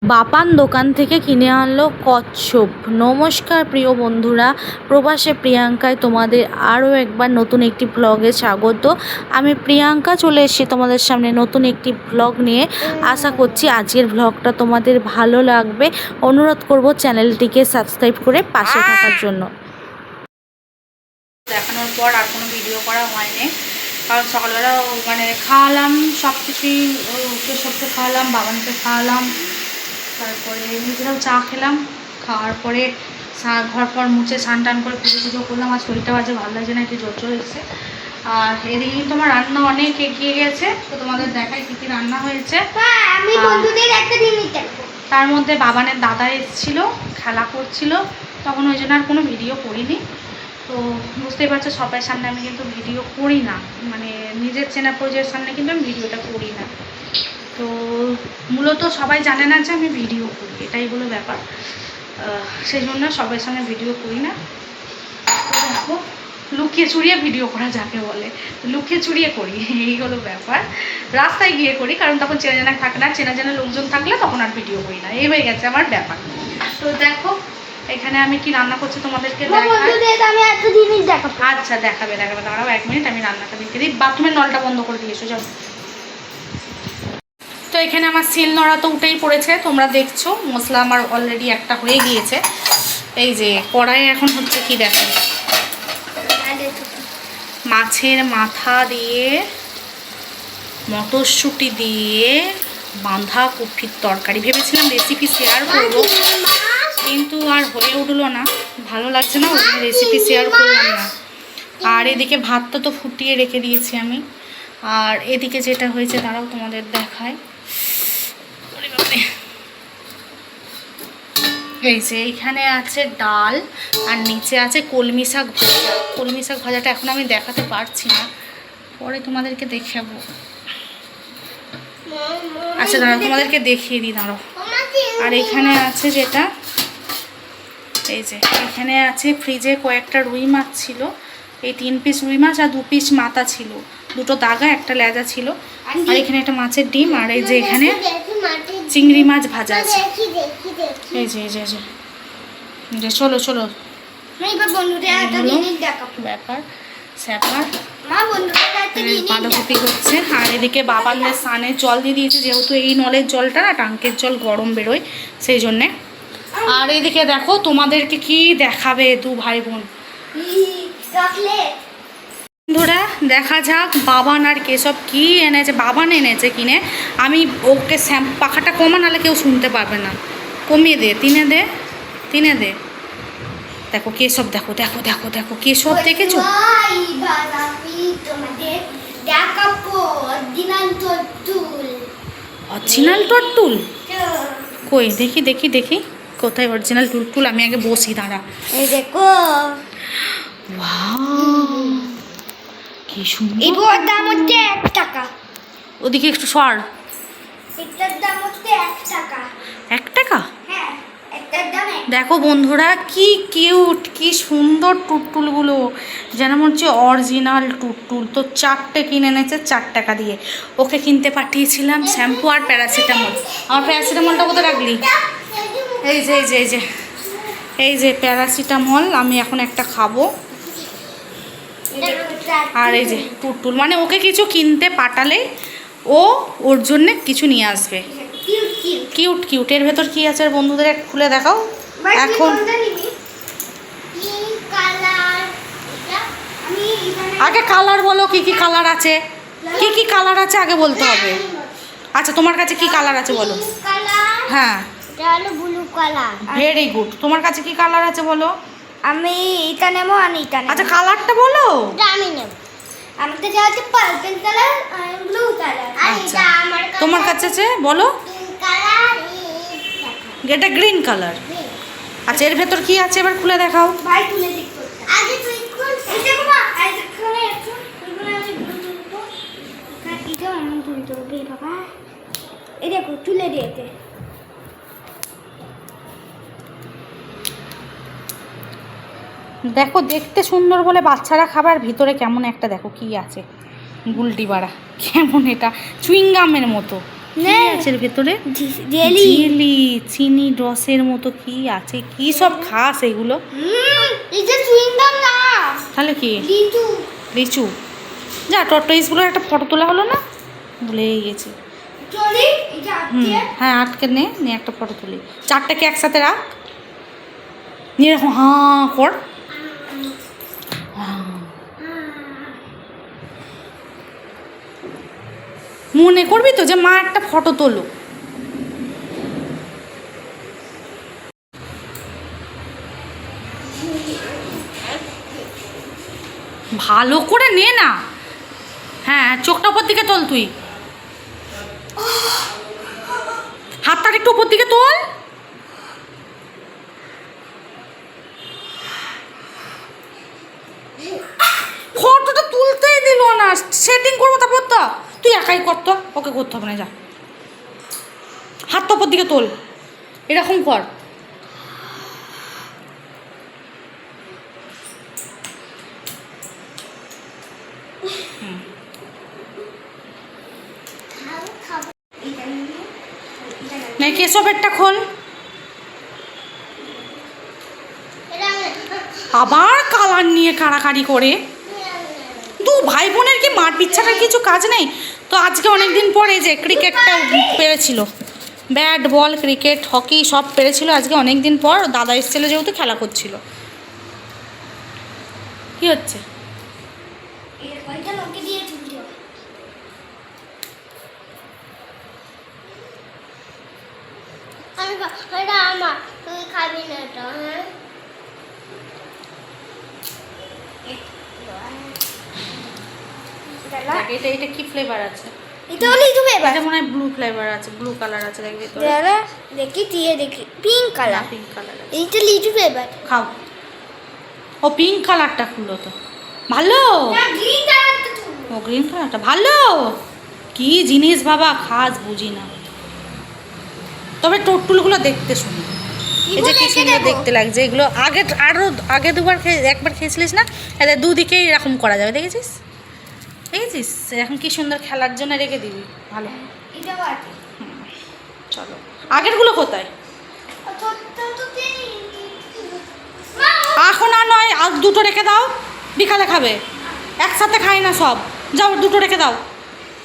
বাপান দোকান থেকে কিনে আনলো কচ্ছপ। নমস্কার প্রিয় বন্ধুরা, প্রবাসে প্রিয়াঙ্কায় তোমাদের আরও একবার নতুন একটি ব্লগে স্বাগত। আমি প্রিয়াঙ্কা চলে এসেছি তোমাদের সামনে নতুন একটি ব্লগ নিয়ে। আশা করছি আজকের ব্লগটা তোমাদের ভালো লাগবে। অনুরোধ করব চ্যানেলটিকে সাবস্ক্রাইব করে পাশে থাকার জন্য। দেখানোর পর আর কোনো ভিডিও করা হয়নি, কারণ সকালবেলা খাওয়ালাম সব কিছুই, সবকে খাওয়ালাম, বাবানকে খাওয়ালাম, তারপরে নিজেরাও চা খেলাম। খাওয়ার পরে ঘর ফর মুছে স্নান টান করে পুজো করলাম। আর শরীরটা বাজে ভালো লাগছে না, একটু জ্বর এসেছে। আর এদিকে কিন্তু আমার রান্না অনেক এগিয়ে গেছে, তো তোমাদের দেখাই কী কী রান্না হয়েছে। তার মধ্যে বাবানের দাদা এসেছিলো, খেলা করছিল, তখন ওই জন্য আর কোনো ভিডিও করিনি। তো বুঝতেই পারছো সবার সামনে আমি কিন্তু ভিডিও করি না, মানে নিজের চেনা পরিচয়ের সামনে কিন্তু আমি ভিডিওটা করি না। তো মূলত সবাই জানে না যে আমি ভিডিও করি, এটাই হলো ব্যাপার। সেই জন্য সবার সামনে ভিডিও করি না। তো দেখো, লুকিয়ে চুরিয়ে ভিডিও করা যাকে বলে, লুকিয়ে চুরিয়ে করি, এই হলো ব্যাপার। রাস্তায় গিয়ে করি, কারণ তখন চেনা জানা থাকে না, চেনা জানা লোকজন থাকলে তখন আর ভিডিও করি না, এই হয়ে গেছে আমার ব্যাপার। তো দেখো এখানে আমি কি রান্না করছি তোমাদেরকে দেখাবো। আচ্ছা দেখাবে দাঁড়াও 1 মিনিট, আমি রান্নাটা দেখে দিই। বাথরুমের নলটা বন্ধ করে দিয়েছো, যাও। তো এখানে আমার শিল নোড়া তো উঠেই পড়েছে, তোমরা দেখছো মশলা আমার অলরেডি একটা হয়ে গিয়েছে। এই যে কড়াইয়ে এখন হচ্ছে কি দেখো, মাছের মাথা দিয়ে মটরশুঁটি দিয়ে বাঁধাকপির তরকারি। ভেবেছিলাম রেসিপি শেয়ার করবো, কিন্তু আর হয়ে উঠলো না, ভালো লাগছে না, ওই রেসিপি শেয়ার করলাম না। আর এদিকে ভাতটা তো ফুটিয়ে রেখে দিয়েছি আমি। আর এদিকে যেটা হয়েছে তারাও তোমাদের দেখায়। এই যে এইখানে আছে ডাল, আর নিচে আছে কলমি শাক ভাজা। কলমি শাক ভাজাটা এখন আমি দেখাতে পারছি না, পরে তোমাদেরকে দেখাবো। আচ্ছা দাঁড়াও, তোমাদেরকে দেখিয়ে দিই, দাঁড়াও। আর এখানে আছে যেটা, এই যে এখানে আছে ফ্রিজে কয়েকটা রুই মাছ ছিল, এই 3 পিস রুই মাছ আর 2 পিস মাথা ছিল, 2টো দাগা একটা লেজা ছিল। আর এখানে একটা মাছের ডিম, আর এই যে এখানে চিংড়ি মাছ ভাজা আছে। এই যে এই যে যে চলো চলো ব্যাপার স্যাপার। বাঁধাকপি হচ্ছে। আর এদিকে বাবানের স্নানে জল দিয়ে দিয়েছে, যেহেতু এই নলের জলটা না টাঙ্কের জল গরম বেরোয়, সেই জন্যে। আর এদিকে দেখো তোমাদেরকে কি দেখাবে 2 ভাই বোন। বন্ধুরা দেখা যাক বাবান আর কেসব কি এনেছে। বাবান এনেছে কিনে, আমি ওকে পাখাটা কমা, নাহলে কেউ শুনতে পারবে না। কমিয়ে দে, তিনে দে। দেখো কেসব, দেখো দেখো দেখো দেখো কেসব, দেখেছো? অরিজিনাল টুলটুল কই, দেখি দেখি দেখি কোথায় অরিজিনাল টুলটুল। আমি আগে বসি, দাঁড়া। এই দেখো, কি সুন্দর। এটার দাম হচ্ছে 1 টাকা। ওদিকে একটু সর। এটার দাম হচ্ছে 1 টাকা। 1 টাকা? হ্যাঁ, এটার দাম। দেখো বন্ধুরা কি কিউট, কি সুন্দর টুলটুলগুলো, যেন মনে হচ্ছে অরিজিনাল টুলটুল। তো 4টে কিনে এনেছে 4 টাকা দিয়ে। ওকে কিনতে পাঠিয়েছিলাম শ্যাম্পু আর প্যারাসিটামল। আমার প্যারাসিটামলটা কোথায় রাখলি? এই যে এই যে এই যে এই যে প্যারাসিটামল, আমি এখন একটা খাবো। আর এই যে টুলটুল, মানে ওকে কিছু কিনতে পাঠালে ও ওর জন্যে কিছু নিয়ে আসবে। Cute cute. এর ভেতর কি আছে বন্ধুদের খুলে দেখাও এখন। আগে কালার বলো, কি কি কালার আছে, কি কি কালার আছে আগে বলতে হবে। আচ্ছা তোমার কাছে কি কালার আছে বলো। হ্যাঁ, ব্লু কালার। Very good. তোমার কাছে কি কালার আছে বলো। আমি এটা নেবো, আমি এটা নেবো। আচ্ছা কালারটা বলো। আমি নেব, আমার কাছে আছে পার্পল কালার আর ব্লু কালার। আচ্ছা তোমার কাছে আছে বলো। কালার এটা গ্রিন কালার। আচ্ছা এর ভেতর কি আছে এবার খুলে দেখাও। ভাই খুলে দেখো আগে, তুই খুল। এই দেখো মা, এই দেখো একটু এগুলো আমি তুলবো। এটা আমি তুলতে হবে বাবা। এই দেখো তুলে দিয়েছে। দেখো দেখতে সুন্দর বলে বাচ্চারা খাবার, ভিতরে কেমন একটা দেখো কি আছে, গুলটি বাড়া কেমন, এটা চুইংগামের মতো। আছে এর ভেতরে? জেলি, চিনি রসের মতো কি আছে, কি সব খাস এগুলো? তাহলে কি? লিচু। যা টর্টয়েসগুলোর একটা ফটো তোলা হলো না, ভুলেই গেছি। হ্যাঁ আটকে নে একটা ফটো তুলি। চারটাকে একসাথে রাখ, নিয়ে এরকম হাঁ কর। মনে করবি তো যে মা একটা ফটো তোলো। ভালো করে নে না। হ্যাঁ চোখটা উপর দিকে তোল, তুই হাতটা একটু উপর দিকে তোল। ফটোটা তুলতেই দিল না, সেটিং করবো তারপর তো। তুই একাই করতো, ওকে করতে হবে না, যা হাতটা উপর দিকে তোল, এরকম কর। না কেশবেরটা খোল। আবার কালার নিয়ে কাড়াকাড়ি করে। দু ভাই বোনের কি মারপিট ছাড়া কিছু কাজ নেই? তো আজকে অনেক দিন পরে যে ক্রিকেটটা পেরেছিল, ব্যাট বল ক্রিকেট হকি সব পেরেছিল আজকে অনেক দিন পর। দাদা এসেছিল যেহেতু খেলা করছিল। কি হচ্ছে? এটা কি ফ্লেভার আছে? এটা মনে হয় ব্লু ফ্লেভার আছে, ব্লু কালার আছে, দেখবি তো। দেখি পিঙ্ক কালার। এইটা লিচু ফ্লেভার। খাও। ও পিঙ্ক কালারটা খুলো তো ভালো। ও গ্রিন কালারটা ভালো। কি জিনিস বাবা, খাস বুঝি না। তবে টোট্টুলগুলো দেখতে শুনি, এই যে কি সুন্দর দেখতে লাগছে এগুলো। আগে দুবার একবার খেয়েছিলিস না? এদের দুদিকেই এরকম করা যাবে, দেখেছিস? এখন কি সুন্দর খেলার জন্য রেখে দিবি, ভালো। চলো, আগেরগুলো কোথায়? এখন আর নয়, আর দুটো রেখে দাও, বিকালে খাবে। একসাথে খাই না সব, যাও দুটো রেখে দাও।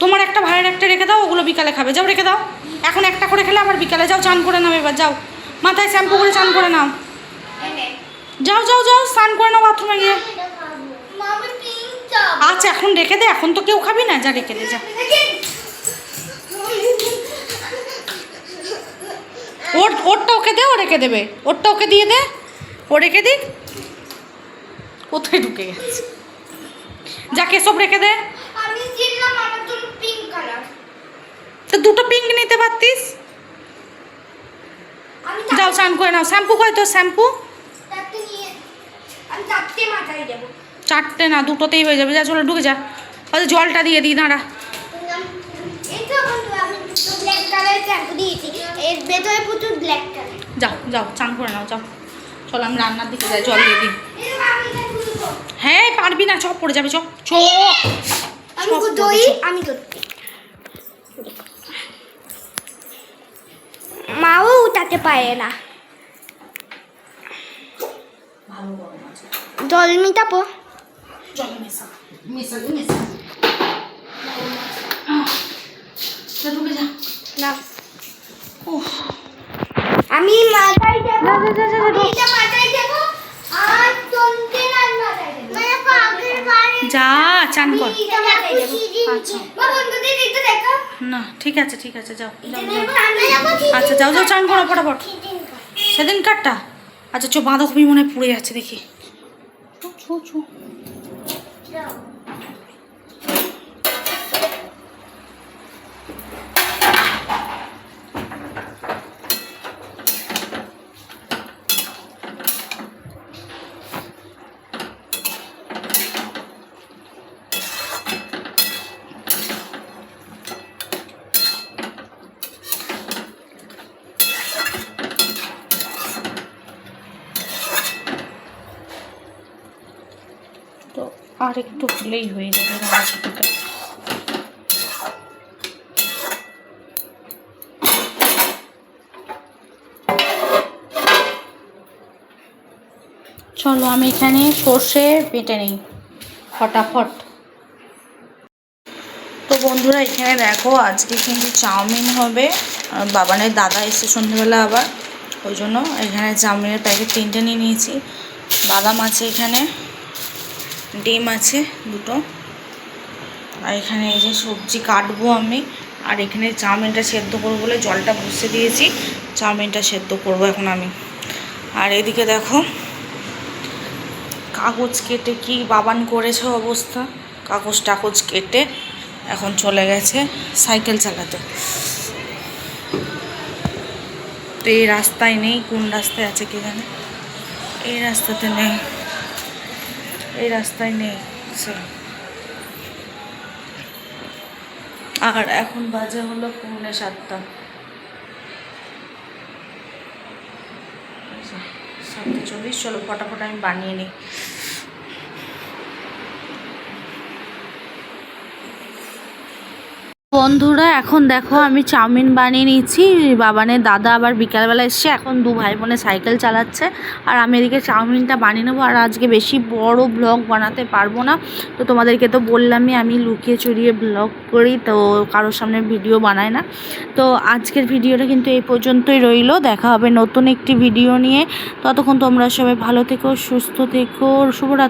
তোমার একটা ভাইয়ের একটা রেখে দাও, ওগুলো বিকালে খাবে, যাও রেখে দাও। এখন একটা করে খেলে আবার বিকালে যাও, চান করে নাও এবার, যাও মাথায় শ্যাম্পু করে চান করে নাও। যাও যাও যাও স্নান করে নাও বাথরুমে গিয়ে। আচ্ছা এখন রেখে দে, এখন তো কেউ খাবি না, যা রেখে দে যা। ওরটা ওকে দে, ও রেখে দেবে। ওরটা ওকে দিয়ে দে, ও রেখে দিক। কোথায় ঢুকে গেছে? যা কেশব রেখে দে। তো দুটো পিঙ্ক নিতে পারতিস। যাও স্নান করে নাও। শ্যাম্পু কয় তো? শ্যাম্পু চারটে না, দুটোতেই হয়ে যাবে। যা চলো ঢুকে যা। হয়তো জলটা দিয়ে দিই, দাঁড়া। যাও যাও চান করে নাও, যাও। চলো আমি রান্নার দিকে যাই, জল দিয়ে দিই। হ্যাঁ পারবি না, চপ পড়ে যাবে। চপ আমি মাও উঠাতে পারে না। জল মিটাবো, জল মেশা। ঢুকে যা না। আমি মাথায় দেব, মাথায় দেব আর তোনকে মাথায় দেব। যা চান কর। আচ্ছা না ঠিক আছে যাও। আচ্ছা যাও যাও চান করো ফটাফট। সেদিন কাটটা। আচ্ছা চো, বাঁধাকপি মনে হয় পুড়ে যাচ্ছে, দেখি। তো আর একটু হলেই হয়ে যাবে। চলো আমি এখানে সর্ষে বেটে নিই ফটাফট। তো বন্ধুরা এখানে দেখো আজকে কিন্তু চাউমিন হবে। আর বাবানের দাদা এসে সন্ধ্যেবেলা আবার, ওই জন্য এখানে চাউমিনের প্যাকেট 3টে নিয়ে নিয়েছি। বাদাম আছে এখানে, ডিম আছে 2টো, আর এখানে এই যে সবজি কাটবো আমি। আর এখানে চাউমিনটা সেদ্ধ করবো বলে জলটা বসিয়ে দিয়েছি, চাউমিনটা সেদ্ধ করবো এখন আমি। আর এদিকে দেখো কাগজ কেটে কি বাবান করেছে অবস্থা, কাগজ টাগজ কেটে এখন চলে গেছে সাইকেল চালাতে। তো এই রাস্তায় নেই, কোন রাস্তায় আছে কে জানে, এই রাস্তাতে নেই, এই রাস্তায় নেই। আর এখন বাজে হলো 6:45, 7:40। চলো ফটাফট আমি বানিয়ে নিই। বন্ধুরা এখন দেখো আমি চাউমিন বানিয়ে নিচ্ছি। বাবানের দাদা আবার বিকালবেলা এসছে, এখন 2 ভাই বোনে সাইকেল চালাচ্ছে, আর আমি এদিকে চাউমিনটা বানিয়ে নেবো। আর আজকে বেশি বড় ব্লগ বানাতে পারবো না, তো তোমাদেরকে তো বললামই আমি লুকিয়ে চুরিয়ে ব্লগ করি, তো কারোর সামনে ভিডিও বানাই না। তো আজকের ভিডিওটা কিন্তু এই পর্যন্তই রইলো, দেখা হবে নতুন একটি ভিডিও নিয়ে। ততক্ষণ তোমরা সবাই ভালো থেকো, সুস্থ থেকো, শুভরাত্রি।